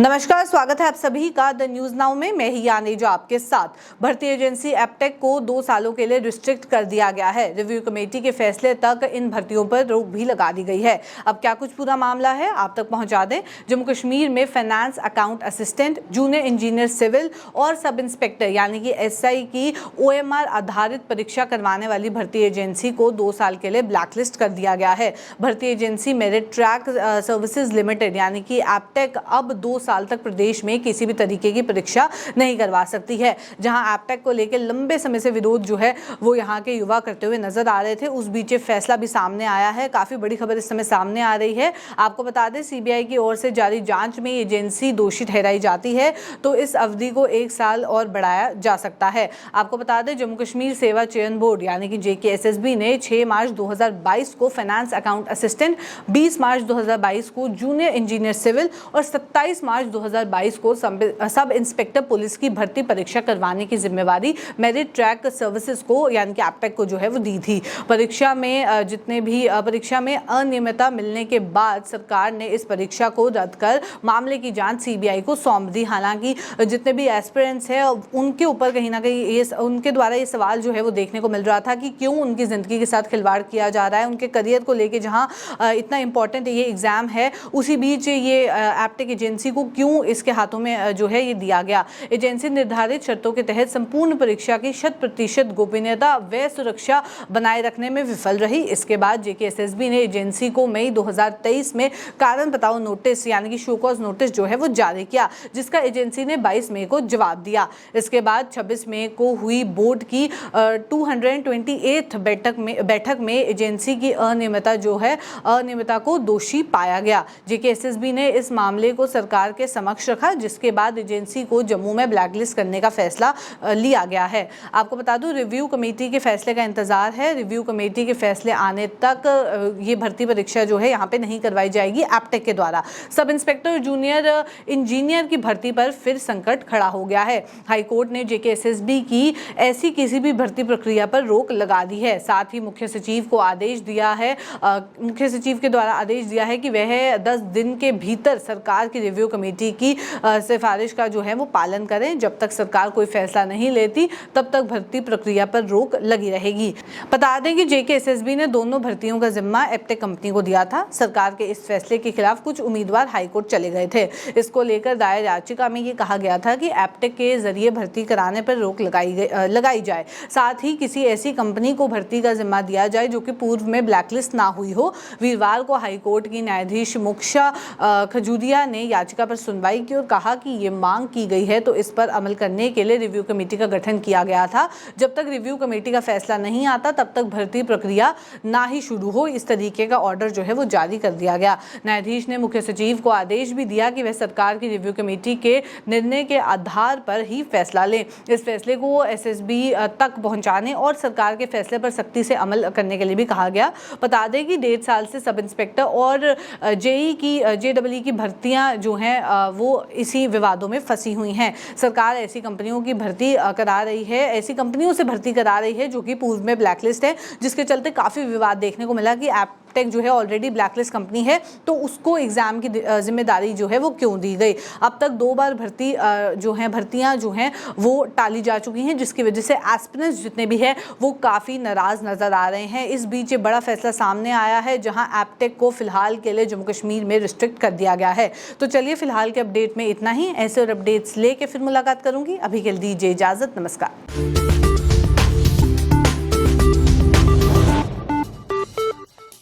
नमस्कार, स्वागत है आप सभी का द न्यूज नाउ में। मैं ही यानेजा आपके साथ। भर्ती एजेंसी एप्टेक को 2 सालों के लिए रिस्ट्रिक्ट कर दिया गया है। रिव्यू कमेटी के फैसले तक इन भर्तियों पर रोक भी लगा दी गई है। अब क्या कुछ पूरा मामला है आप तक पहुंचा दें। जम्मू कश्मीर में finance account assistant, junior engineer civil और सब इंस्पेक्टर यानी कि SI की OMR आधारित परीक्षा करवाने वाली भर्ती एजेंसी को 2 साल के लिए ब्लैकलिस्ट कर दिया गया है। भर्ती agency merit track services limited यानी कि एप्टेक अब 2 साल तक प्रदेश में किसी भी तरीके की परीक्षा नहीं करवा सकती है। जहां एप्टेक को लेकर लंबे समय से विरोध जो है वो यहां के युवा करते हुए नजर आ रहे थे, उस बीच ये फैसला भी सामने आया है। काफी बड़ी खबर इस समय सामने आ रही है। आपको बता दें, CBI की ओर से जारी जांच में एजेंसी दोषी ठहराई जाती है तो इस अवधि को 1 साल और बढ़ाया जा सकता है। आपको बता दें, जम्मू कश्मीर सेवा चयन बोर्ड यानी कि JKSSB ने 6 मार्च 2022 को फाइनेंस अकाउंट असिस्टेंट, 20 मार्च 2022 को जूनियर इंजीनियर सिविल और 27 मार्च 2022 को सब इंस्पेक्टर पुलिस की भर्ती परीक्षा करवाने की जिम्मेवारी मेरिट ट्रैक सर्विसेज को यानी कि एप्टेक को जो है वो दी थी। परीक्षा में अनियमितता मिलने के बाद सरकार ने इस परीक्षा को रद्द कर मामले की जांच CBI को सौंप दी। हालांकि जितने भी एस्पिरेंट्स हैं उनके ऊपर कहीं ना कहीं उनके द्वारा ये सवाल जो है वो देखने को मिल रहा था कि क्यों उनकी जिंदगी के साथ खिलवाड़ किया जा रहा है। उनके करियर को लेके जहां इतना इंपॉर्टेंट ये एग्जाम है, उसी बीच ये एप्टेक एजेंसी को क्यों इसके हाथों में जो है ये दिया गया। एजेंसी निर्धारित शर्तों के तहत संपूर्ण परीक्षा की 100% गोपनीयता व सुरक्षा बनाए रखने में विफल रही। इसके बाद JKSSB ने एजेंसी को मई 2023 में कारण बताओ नोटिस यानी कि शो कॉज नोटिस जो है वो जारी किया, जिसका एजेंसी ने 22 मई को जवाब दिया। इसके बाद 26 मई को हुई बोर्ड की 228 बैठक में एजेंसी की अनियमितता को दोषी पाया गया। JKSSB ने इस मामले को सरकार के समक्ष रखा, जिसके बाद एजेंसी को जम्मू में ब्लैकलिस्ट करने का फैसला लिया गया है। आपको बता दूं, रिव्यू कमेटी के फैसले का इंतजार है। रिव्यू कमेटी के फैसले आने तक ये भर्ती परीक्षा जो है यहाँ पे नहीं करवाई जाएगी एप्टेक के द्वारा। सब इंस्पेक्टर जूनियर इंजीनियर की भर्ती पर फिर संकट खड़ा हो गया है। हाईकोर्ट ने JKSSB की ऐसी किसी भी भर्ती प्रक्रिया पर रोक लगा दी है। साथ ही मुख्य सचिव के द्वारा आदेश दिया है कि वह 10 दिन के भीतर सरकार की रिव्यू कमेटी की सिफारिश का जो है वो पालन करें। जब तक सरकार कोई फैसला नहीं लेती तब तक भर्ती प्रक्रिया पर रोक लगी रहेगी। बता दें कि JKSSB ने दोनों भर्तियों का जिम्मा एप्टेक कंपनी को दिया था। सरकार के इस फैसले के खिलाफ कुछ उम्मीदवार हाईकोर्ट चले गए थे। इसको लेकर दायर याचिका में ये कहा गया था कि एप्टेक के जरिए भर्ती कराने पर रोक लगाई जाए। साथ ही किसी ऐसी कंपनी को भर्ती का जिम्मा दिया जाए जो कि पूर्व में ब्लैकलिस्ट ना हुई हो। वीरवार को हाईकोर्ट की न्यायाधीश मोक्षा खजूरिया ने याचिका पर सुनवाई की और कहा कि ये मांग की गई है तो इस पर अमल करने के लिए रिव्यू कमेटी का गठन किया गया था। जब तक रिव्यू कमेटी का फैसला नहीं आता तब तक भर्ती प्रक्रिया ना ही शुरू हो, इस तरीके का ऑर्डर जो है वो जारी कर दिया गया। न्यायाधीश ने मुख्य सचिव को आदेश भी दिया कि वह सरकार की रिव्यू कमेटी के निर्णय के आधार पर ही फैसला लें। इस फैसले को SSB तक पहुंचाने और सरकार के फैसले पर सख्ती से अमल करने के लिए भी कहा गया। बता दें कि 1.5 साल से सब इंस्पेक्टर और JEE की भर्तियां जो हैं वो इसी विवादों में फंसी हुई हैं। सरकार ऐसी कंपनियों से भर्ती करा रही है जो कि पूर्व में ब्लैकलिस्ट है, जिसके चलते काफी विवाद देखने को मिला कि एप्टेक जो है ऑलरेडी ब्लैकलिस्ट कंपनी है तो उसको एग्जाम की जिम्मेदारी जो है वो क्यों दी गई। अब तक 2 बार भर्तियां जो हैं वो टाली जा चुकी हैं, जिसकी वजह से एस्पिरेंट्स जितने भी हैं वो काफी नाराज नजर आ रहे हैं। इस बीच ये बड़ा फैसला सामने आया है जहां एप्टेक को फिलहाल के लिए जम्मू कश्मीर में रिस्ट्रिक्ट कर दिया गया है। तो चलिए फिलहाल के अपडेट में इतना ही। ऐसे और अपडेट्स लेके फिर मुलाकात करूंगी। अभी के लिए दीजिए इजाजत। नमस्कार।